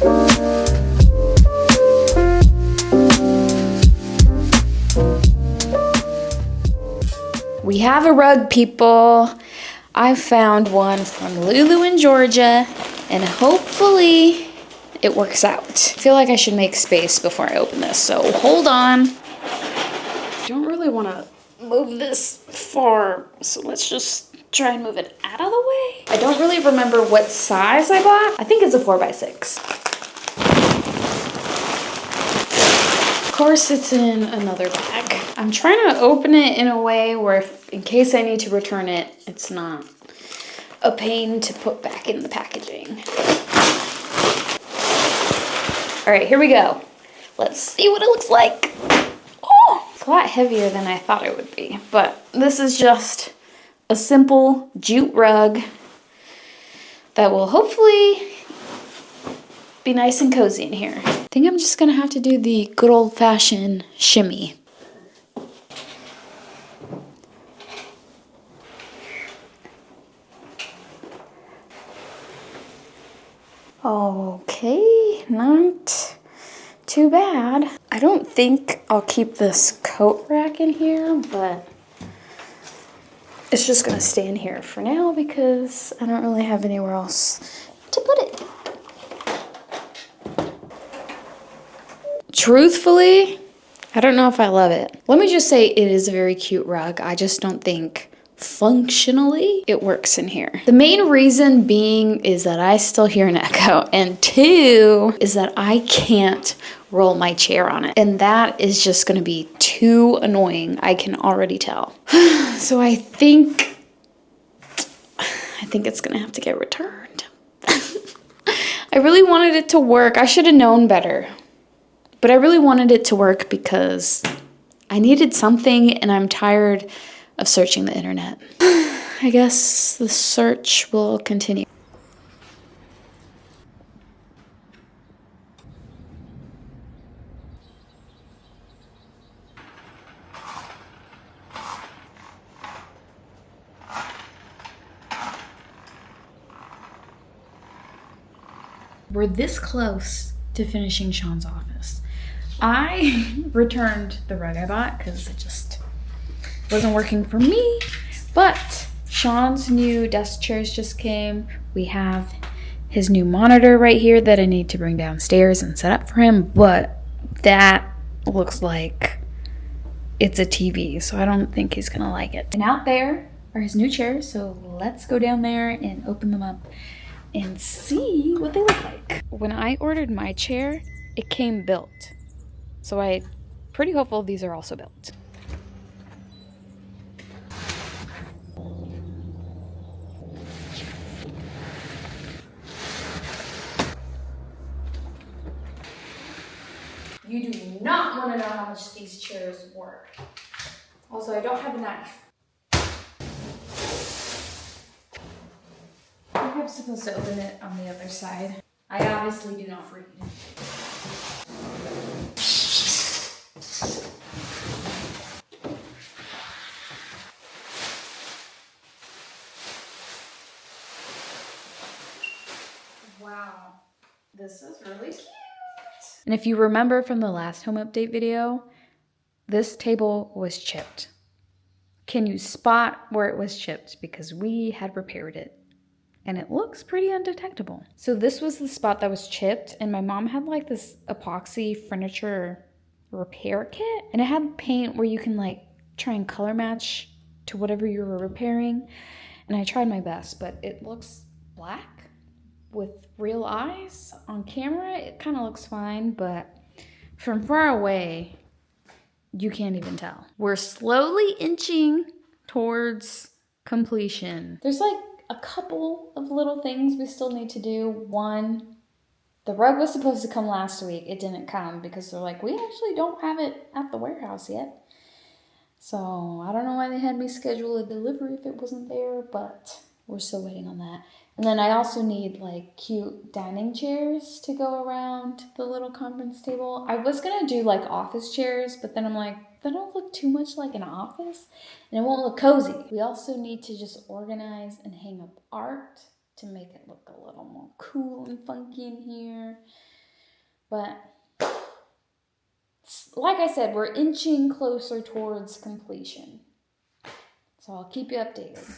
We have a rug, people. I found one from Lulu in Georgia, and hopefully it works out. I feel like I should make space before I open this, so hold on. Don't really want to move this far, so let's just try and move it out of the way. I don't really remember what size I bought. I think it's a 4x6. Of course, it's in another bag. I'm trying to open it in a way where in case I need to return it, it's not a pain to put back in the packaging. All right, here we go. Let's see what it looks like. Oh, it's a lot heavier than I thought it would be, but this is just a simple jute rug that will hopefully be nice and cozy in here. I think I'm just gonna have to do the good old-fashioned shimmy. Okay, not too bad. I don't think I'll keep this coat rack in here, but it's just gonna stay in here for now because I don't really have anywhere else to put it. Truthfully, I don't know if I love it. Let me just say it is a very cute rug. I just don't think functionally it works in here. The main reason being is that I still hear an echo, and two is that I can't roll my chair on it, and that is just gonna be too annoying. I can already tell. So I think it's gonna have to get returned. I really wanted it to work. I should have known better, but I really wanted it to work because I needed something, and I'm tired of searching the internet. I guess the search will continue. We're this close to finishing Sean's office. I returned the rug I bought because it just wasn't working for me, but Sean's new desk chairs just came. We have his new monitor right here that I need to bring downstairs and set up for him, but that looks like it's a TV, so I don't think he's gonna like it. And out there are his new chairs, so let's go down there and open them up and see what they look like. When I ordered my chair, it came built, so I'm pretty hopeful these are also built. You do not want to know how much these chairs were. Also, I don't have a knife. I think I'm supposed to open it on the other side. I obviously do not read. Wow, this is really cute. And if you remember from the last home update video, this table was chipped. Can you spot where it was chipped? Because we had repaired it and it looks pretty undetectable. So this was the spot that was chipped, and my mom had like this epoxy furniture repair kit, and it had paint where you can like try and color match to whatever you were repairing. And I tried my best, but it looks black with real eyes. On camera, it kind of looks fine, but from far away, you can't even tell. We're slowly inching towards completion. There's like a couple of little things we still need to do. One, the rug was supposed to come last week. It didn't come because they're like, we actually don't have it at the warehouse yet. So I don't know why they had me schedule a delivery if it wasn't there, but we're still waiting on that. And then I also need like cute dining chairs to go around the little conference table. I was gonna do like office chairs, but then I'm like, they don't look too much like an office and it won't look cozy. We also need to just organize and hang up art to make it look a little more cool and funky in here. But like I said, we're inching closer towards completion. So I'll keep you updated.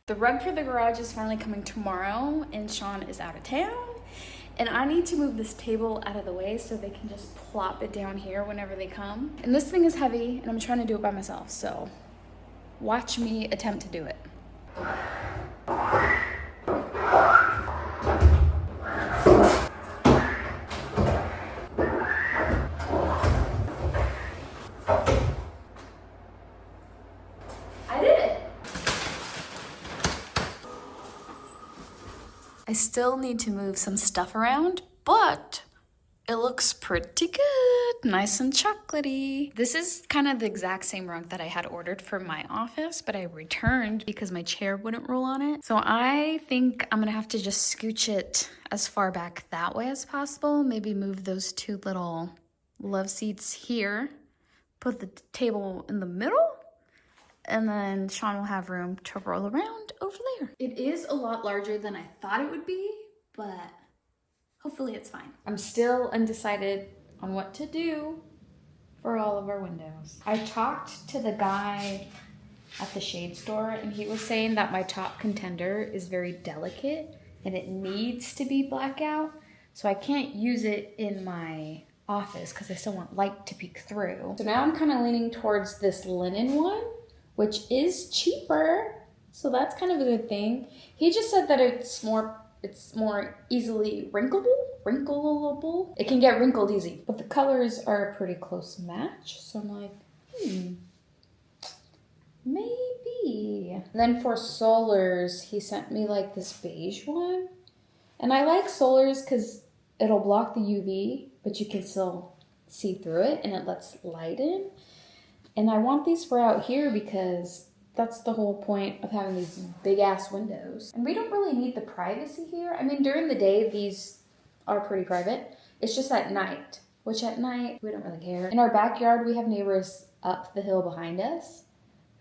The rug for the garage is finally coming tomorrow, and Sean is out of town. And I need to move this table out of the way so they can just plop it down here whenever they come. And this thing is heavy, and I'm trying to do it by myself, so watch me attempt to do it. I still need to move some stuff around, but it looks pretty good, nice and chocolatey. This is kind of the exact same rug that I had ordered for my office, but I returned because my chair wouldn't roll on it. So I think I'm gonna have to just scooch it as far back that way as possible. Maybe move those two little love seats here, put the table in the middle, and then Sean will have room to roll around over there. It is a lot larger than I thought it would be, but hopefully it's fine. I'm still undecided on what to do for all of our windows. I talked to the guy at the shade store, and he was saying that my top contender is very delicate and it needs to be blackout, so I can't use it in my office because I still want light to peek through. So now I'm kind of leaning towards this linen one, which is cheaper, so that's kind of a good thing. He just said that it's more easily wrinkleable. It can get wrinkled easy, but the colors are a pretty close match, so I'm like, maybe. And then for solars, he sent me like this beige one, and I like solars because it'll block the UV, but you can still see through it, and it lets light in. And I want these for out here because that's the whole point of having these big ass windows. And we don't really need the privacy here. I mean, during the day, these are pretty private. It's just at night, which at night, we don't really care. In our backyard, we have neighbors up the hill behind us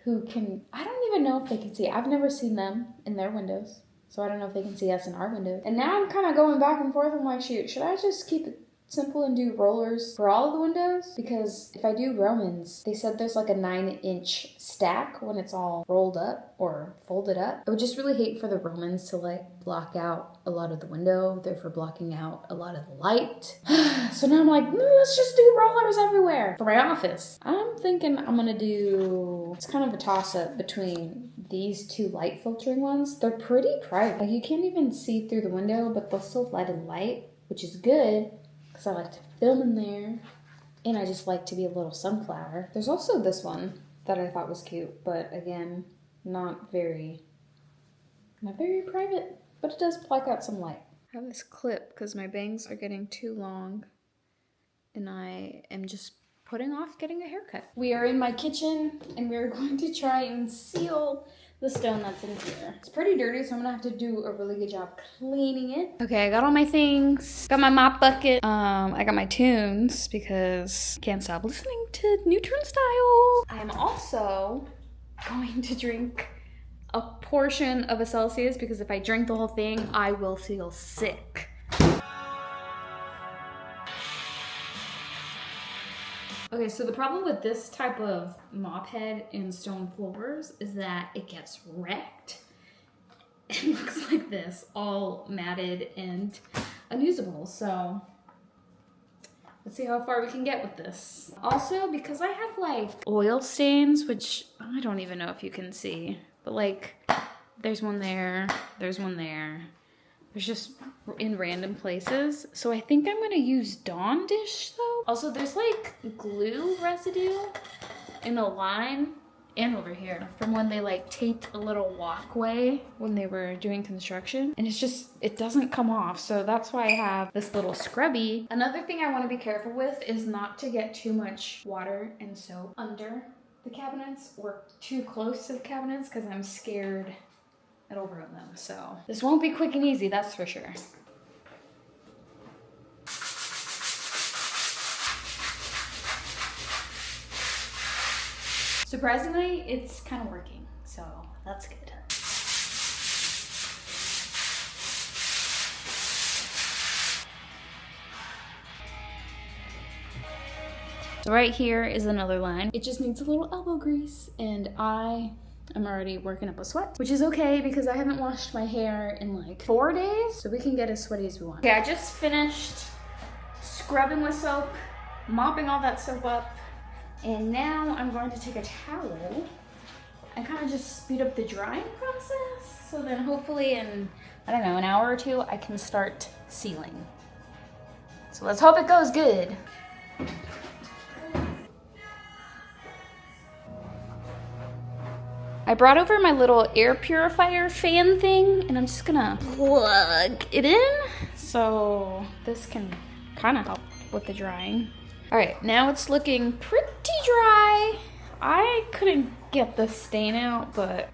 who can, I don't even know if they can see. I've never seen them in their windows, so I don't know if they can see us in our windows. And now I'm kind of going back and forth. I'm like, shoot, should I just keep it simple and do rollers for all of the windows? Because if I do Romans, they said there's like a 9-inch stack when it's all rolled up or folded up. I would just really hate for the Romans to like block out a lot of the window, therefore blocking out a lot of the light. So now I'm like, let's just do rollers everywhere. For my office, I'm thinking I'm gonna do, it's kind of a toss-up between these two light filtering ones. They're pretty private. Like you can't even see through the window, but they'll still let in light, which is good. Because I like to film in there, and I just like to be a little sunflower. There's also this one that I thought was cute, but again, not very private, but it does block out some light. I have this clip because my bangs are getting too long, and I am just putting off getting a haircut. We are in my kitchen, and we're going to try and seal the stone that's in here. It's pretty dirty, so I'm gonna have to do a really good job cleaning it. Okay, I got all my things. Got my mop bucket. I got my tunes because I can't stop listening to New Turnstile. I'm also going to drink a portion of a Celsius because if I drink the whole thing, I will feel sick. Okay, so the problem with this type of mop head in stone floors is that it gets wrecked. It looks like this, all matted and unusable. So let's see how far we can get with this. Also, because I have like oil stains, which I don't even know if you can see, but like there's one there, there's one there. There's just in random places. So I think I'm gonna use Dawn Dish though. Also, there's like glue residue in the line and over here from when they like taped a little walkway when they were doing construction. And it's just, it doesn't come off. So that's why I have this little scrubby. Another thing I wanna be careful with is not to get too much water and soap under the cabinets or too close to the cabinets because I'm scared it'll ruin them. So this won't be quick and easy, that's for sure. Surprisingly, it's kind of working, so that's good. So right here is another line. It just needs a little elbow grease, and I'm already working up a sweat, which is okay because I haven't washed my hair in like 4 days, so we can get as sweaty as we want. Okay, I just finished scrubbing with soap, mopping all that soap up, and now I'm going to take a towel and kind of just speed up the drying process. So then hopefully in, I don't know, an hour or two, I can start sealing. So let's hope it goes good. I brought over my little air purifier fan thing, and I'm just gonna plug it in so this can kind of help with the drying. All right, now it's looking pretty dry. I couldn't get the stain out, but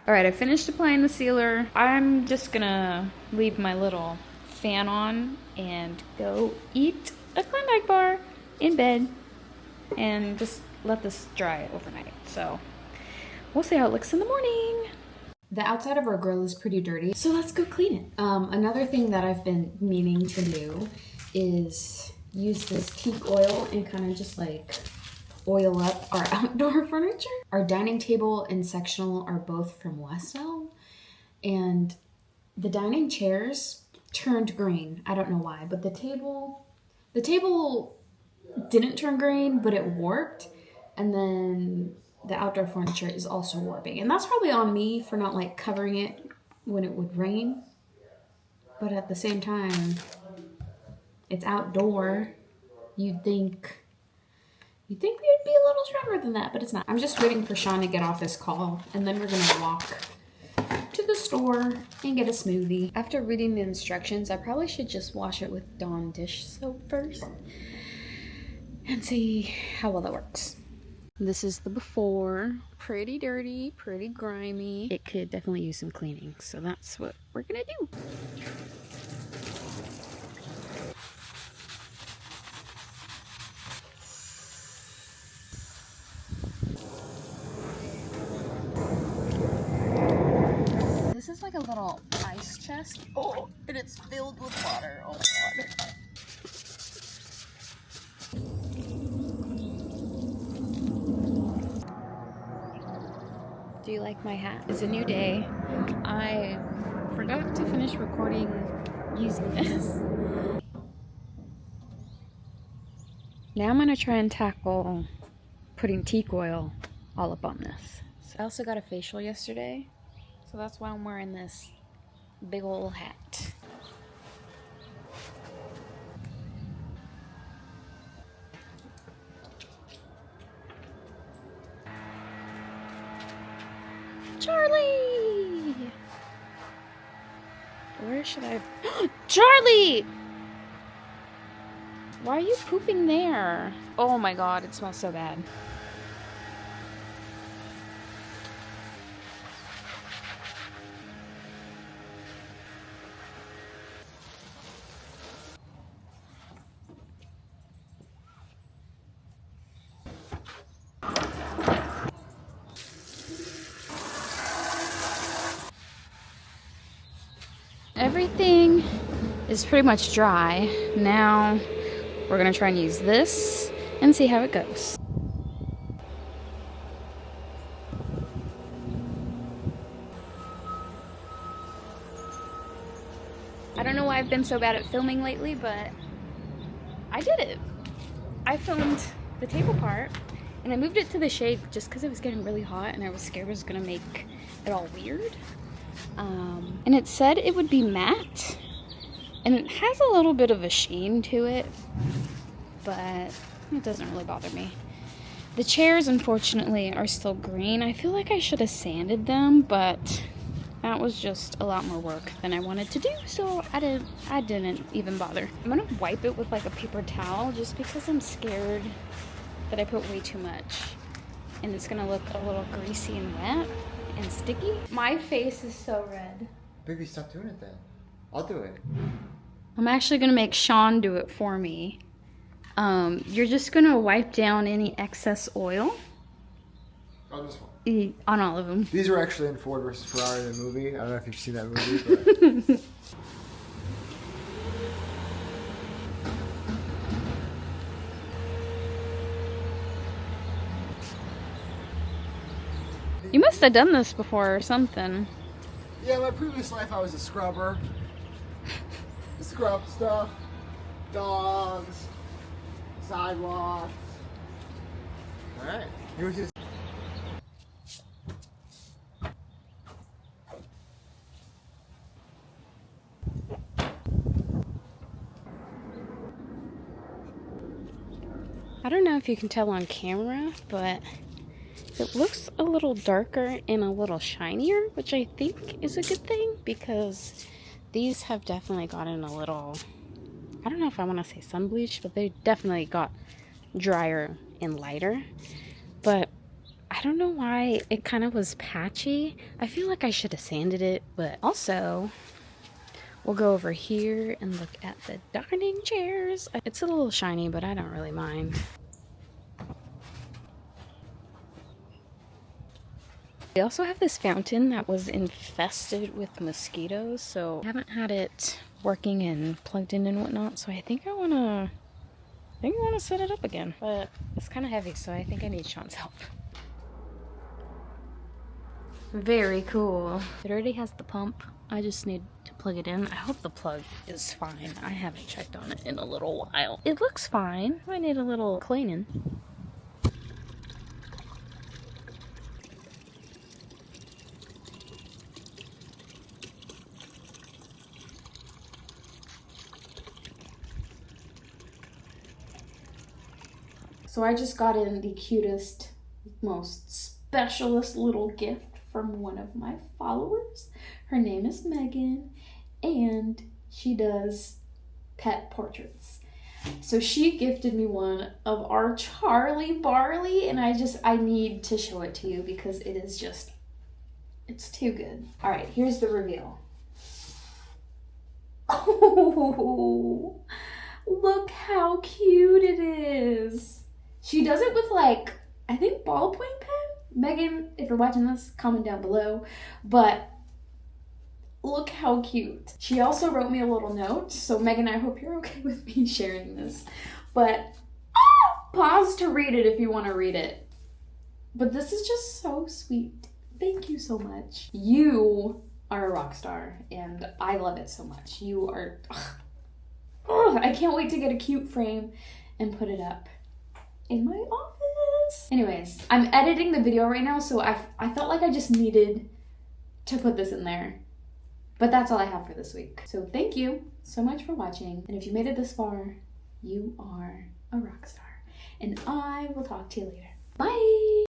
all right, I finished applying the sealer. I'm just gonna leave my little fan on and go eat a Klondike bar in bed and just let this dry overnight. So we'll see how it looks in the morning. The outside of our grill is pretty dirty, so let's go clean it. Another thing that I've been meaning to do is use this teak oil and kind of just like oil up our outdoor furniture. Our dining table and sectional are both from Westel, and the dining chairs turned green. I don't know why, but the table didn't turn green, but it warped, and then the outdoor furniture is also warping. And that's probably on me for not like covering it when it would rain. But at the same time, it's outdoor. You'd think we'd be a little stronger than that, but it's not. I'm just waiting for Sean to get off this call, and then we're gonna walk to the store and get a smoothie. After reading the instructions, I probably should just wash it with Dawn dish soap first and see how well that works. This is the before. Pretty dirty, pretty grimy. It could definitely use some cleaning, so that's what we're gonna do. This is like a little ice chest. Oh, and it's filled with water. Oh my god. Do you like my hat? It's a new day. I forgot to finish recording using this. Now I'm gonna try and tackle putting teak oil all up on this. So I also got a facial yesterday, so that's why I'm wearing this big old hat. Charlie! Where should I... Charlie! Why are you pooping there? Oh my god, it smells so bad. Everything is pretty much dry. Now we're gonna try and use this and see how it goes. I don't know why I've been so bad at filming lately, but I did it. I filmed the table part and I moved it to the shade just because it was getting really hot and I was scared it was gonna make it all weird. And it said it would be matte, and it has a little bit of a sheen to it, but it doesn't really bother me. The chairs, unfortunately, are still green. I feel like I should have sanded them, but that was just a lot more work than I wanted to do, so I didn't even bother. I'm gonna wipe it with like a paper towel just because I'm scared that I put way too much and it's gonna look a little greasy and wet and sticky. My face is so red. Baby, stop doing it then. I'll do it. I'm actually gonna make Sean do it for me. You're just gonna wipe down any excess oil. On this one? On all of them. These were actually in Ford versus Ferrari, the movie. I don't know if you've seen that movie, but... You must have done this before or something. Yeah, in my previous life I was a scrubber. Scrub stuff. Dogs. Sidewalks. Alright. Here's his... I don't know if you can tell on camera, but it looks a little darker and a little shinier, which I think is a good thing because these have definitely gotten a little, I don't know if I want to say sun bleached, but they definitely got drier and lighter. But I don't know why it kind of was patchy. I feel like I should have sanded it, but also we'll go over here and look at the dining chairs. It's a little shiny, but I don't really mind. We also have this fountain that was infested with mosquitoes, so I haven't had it working and plugged in and whatnot, so I think I wanna set it up again. But it's kind of heavy, so I think I need Sean's help. Very cool. It already has the pump. I just need to plug it in. I hope the plug is fine. I haven't checked on it in a little while. It looks fine. I need a little cleaning. So I just got in the cutest, most specialist little gift from one of my followers. Her name is Megan, and she does pet portraits. So she gifted me one of our Charlie Barley, and I need to show it to you because it is just, it's too good. All right, here's the reveal. Oh, look how cute it is. She does it with like, I think ballpoint pen. Megan, if you're watching this, comment down below. But look how cute. She also wrote me a little note. So Megan, I hope you're okay with me sharing this. But pause to read it if you want to read it. But this is just so sweet. Thank you so much. You are a rock star, and I love it so much. You are... I can't wait to get a cute frame and put it up in my office. Anyways, I'm editing the video right now, so I felt like I just needed to put this in there. But that's all I have for this week. So thank you so much for watching. And if you made it this far, you are a rock star. And I will talk to you later. Bye!